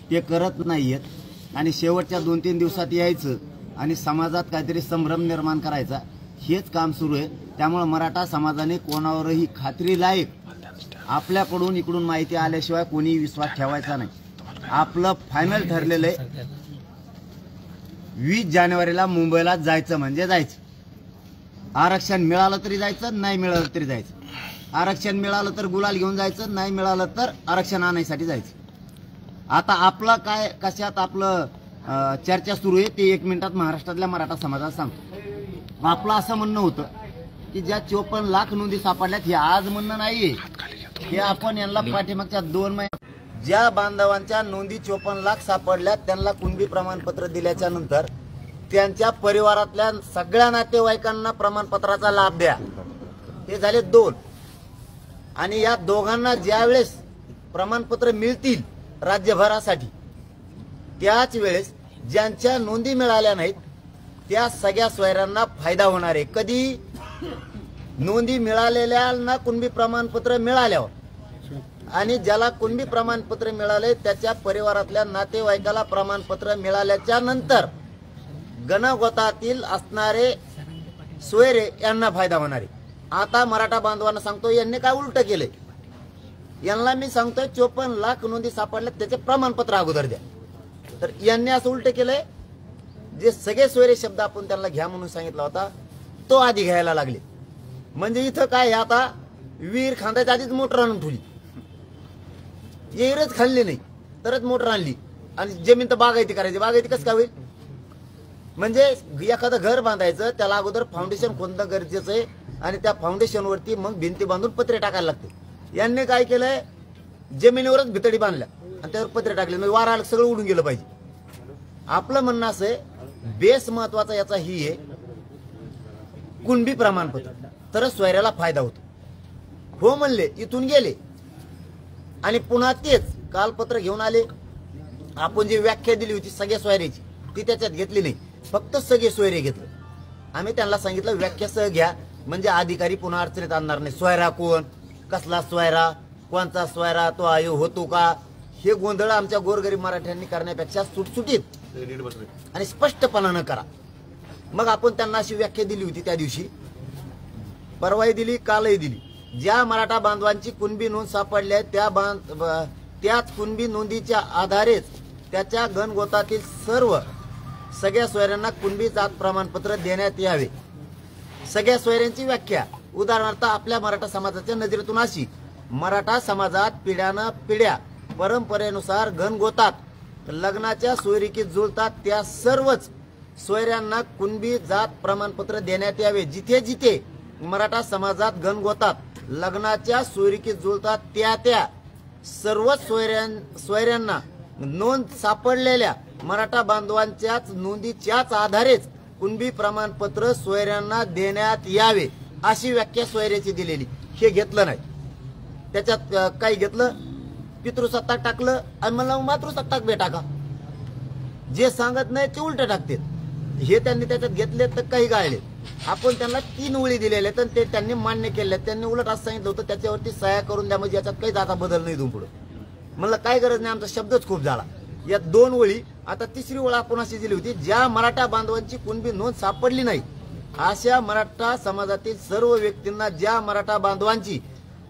ते करत नाहीयेत आणि शेवटच्या 2-3 दिवसात यायचं आणि समाजात काहीतरी संभ्रम निर्माण करायचा, हेच काम सुरू आहे। त्यामुळे मराठा समाजाने कोणावरही खात्रीलायक आपल्याकडून इकडून माहिती आल्याशिवाय कोणी विश्वास ठेवायचा नाही। आपलं फायनल ठरलेलं आहे 20 जानेवारीला मुंबईला जायचं म्हणजे जायचं। आरक्षण मिळालं तरी जायचं, नाही मिळालं तरी जायचं। आरक्षण मिळालं तर गुलाल घेऊन जायचं, नाही मिळालं तर आरक्षण आणायसाठी जायचं। आता आपलं काय कशात आपलं चर्चा सुरू आहे ते 1 मिनिटात महाराष्ट्रातल्या मराठा समाजाला सांगतो। आपलं असं म्हणणं होतं की ज्या 54 लाख नोंदी सापडल्यात हे आज म्हणणं नाहीये, हे आपण यांना पाठीमागच्या 2 महिन्यात ज्या बांधवांच्या नोंदी 54 लाख सापडल्यात त्यांना कुणबी प्रमाणपत्र दिल्याच्या नंतर त्यांच्या परिवारातल्या सगळ्या नातेवाईकांना प्रमाणपत्राचा लाभ द्या, हे झाले 2। आणि या दोघांना ज्यावेळेस प्रमाणपत्र मिळतील राज्यभरासाठी त्याच वेळेस ज्यांच्या नोंदी मिळाल्या नाहीत त्या सगळ्या सोयऱ्यांना फायदा होणार आहे। कधी? नोंदी मिळालेल्यांना कुणबी प्रमाणपत्र मिळाल्यावर आणि ज्याला कुणबी प्रमाणपत्र मिळाले त्याच्या परिवारातल्या नातेवाईकाला प्रमाणपत्र मिळाल्याच्या नंतर गणगोतातील असणारे सोयरे यांना फायदा होणार आहे। आता मराठा बांधवांना सांगतो यांनी काय उलट केलंय, यांना मी सांगतोय 54 लाख नोंदी सापडल्यात त्याचे प्रमाणपत्र अगोदर द्या, तर यांनी असं उलट केलंय। जे सगळे सोयरे शब्द आपण त्यांना घ्या म्हणून सांगितला होता तो आधी घ्यायला लागले। म्हणजे इथं काय आता विहीर खांदायच्या आधीच मोटर आणून ठेवली, विहीरच खाल्ली नाही तरच मोटर आणली आणि जमीन तर बागायती करायची, बागायती कसं काय होईल? म्हणजे एखादं घर बांधायचं त्याला अगोदर फाउंडेशन खोदणं गरजेचं आहे आणि त्या फाउंडेशनवरती मग भिंती बांधून पत्रे टाकायला लागते। यांनी काय केलंय जमिनीवरच भितडी बांधल्या आणि त्यावर पत्रे टाकले, म्हणजे वारा सगळं उडून गेलं पाहिजे। आपलं म्हणणं असं आहे बेस महत्वाचा याचा ही आहे कुणबी प्रमाणपत्र, तरच सोयऱ्याला फायदा होतो। हो म्हणले इथून गेले आणि पुन्हा तेच कालपत्र घेऊन आले। आपण जी व्याख्या दिली होती सगळ्या सोयऱ्याची ती त्याच्यात घेतली नाही, फक्त सगळे सोयरे घेतले। आम्ही त्यांना सांगितलं व्याख्या सह घ्या म्हणजे अधिकारी पुन्हा अडचणीत आणणार नाही। सोयरा कोण, कसला सोयरा, कोणता सोयरा, तो आयु होतो का, हे गोंधळ आमच्या गोरगरीब मराठ्यांनी करण्यापेक्षा सुटसुटीत आणि स्पष्टपणानं करा। मग आपण त्यांना अशी व्याख्या दिली होती त्या दिवशी, परवाही दिली, कालही दिली। ज्या मराठा बांधवांची कुणबी नोंद सापडली आहे त्याच कुणबी नोंदीच्या आधारेच त्याच्या गणगोतातील सगळ्या सोयऱ्यांना कुणबी जात प्रमाणपत्र देण्यात यावे। सगळ्या सोयऱ्यांची व्याख्या उदाहरणार्थ आपल्या मराठा समाजाच्या नजरेतून अशी, मराठा समाजात पिढ्यानं पिढ्या परंपरेनुसार गणगोतात लग्नाच्या सोयरिकीत जुळतात त्या सर्वच सोयऱ्यांना कुणबी जात प्रमाणपत्र देण्यात यावे। जिथे जिथे मराठा समाजात गणगोतात लग्नाच्या सोयरिकीत जुळतात त्या सर्वच सोयऱ्यांना नोंद सापडलेल्या मराठा बांधवांच्याच नोंदीच्याच आधारेच कुणबी प्रमाणपत्र सोयऱ्यांना देण्यात यावे अशी व्याख्या सोयऱ्याची दिलेली। हे घेतलं नाही, त्याच्यात काही घेतलं पितृसत्ताक टाकलं आणि मला मातृसत्ताक बे टाका, जे सांगत नाही ते उलट टाकतात। हे त्यांनी त्याच्यात घेतले तर काही गाळले। आपण त्यांना 3 ओळी दिलेल्या तर ते त्यांनी मान्य केल्या। त्यांनी उलट असं सांगितलं होतं त्याच्यावरती सह्या करून द्या, म्हणजे याच्यात काहीच आता बदल नाही इथून पुढे। म्हणलं काय गरज नाही, आमचा शब्दच खूप झाला। या 2 ओळी, आता 3री ओळ आपण अशी दिली होती, ज्या मराठा बांधवांची कुणबी नोंद सापडली नाही अशा मराठा समाजातील सर्व व्यक्तींना ज्या मराठा बांधवांची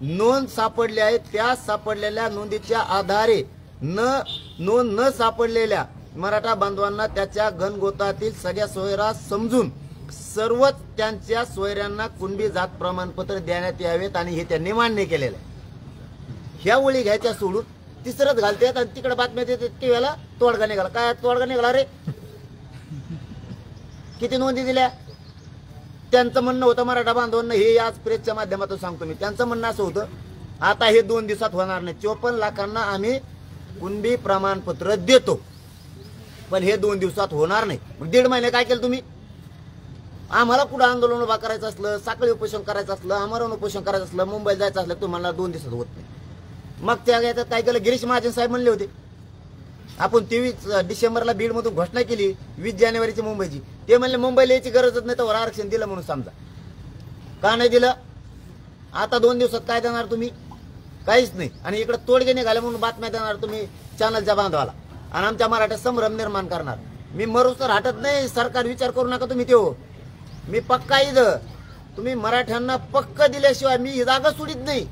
नोंद सापडली आहे त्या सापडलेल्या नोंदीच्या आधारे नोंद न सापडलेल्या मराठा बांधवांना त्याच्या गणगोतातील सगळ्या सोयरा समजून सर्वच त्यांच्या सोयऱ्यांना कुणबी जात प्रमाणपत्र देण्यात यावेत आणि हे त्यांनी मान्य केलेलं आहे। ह्या ओळी घ्यायच्या सोडून 3रच घालतात आणि तिकडे बातम्या देतात की वेळेला तोडगा निघाला। काय तोडगा निघाला रे? किती नोंदी दिल्या? त्यांचं म्हणणं होतं मराठा बांधवांना, हे आज प्रेसच्या माध्यमातून सांगतो मी, त्यांचं म्हणणं असं होतं आता हे 2 दिवसात होणार नाही, 54 लाखांना आम्ही कुणबी प्रमाणपत्र देतो पण हे 2 दिवसात होणार नाही। मग 1.5 महिने काय केलं तुम्ही? आम्हाला पुढे आंदोलन उभा करायचं असलं, साखळी उपोषण करायचं असलं, आमरण उपोषण करायचं असलं, मुंबईत जायचं असलं, तुम्हाला 2 दिवसात होत नाही। मग त्या काय केलं, गिरीश महाजन साहेब म्हणले होते आपण 23 डिसेंबरला बीडमधून घोषणा केली 20 जानेवारीची मुंबईची, ते म्हणले मुंबईला यायची गरजच नाही तर आरक्षण दिलं म्हणून समजा। का नाही दिलं? आता 2 दिवसात काय देणार तुम्ही? काहीच नाही। आणि इकडे तोडगे निघाले म्हणून बातम्या देणार तुम्ही चॅनलच्या बांधवाला आणि आमच्या मराठ्यात संभ्रम निर्माण करणार. मी मरूस तर हटत नाही, सरकार विचार करू नका तुम्ही. त्यो मी पक्का इथं, तुम्ही मराठ्यांना पक्क दिल्याशिवाय मी ही जागा सोडित नाही.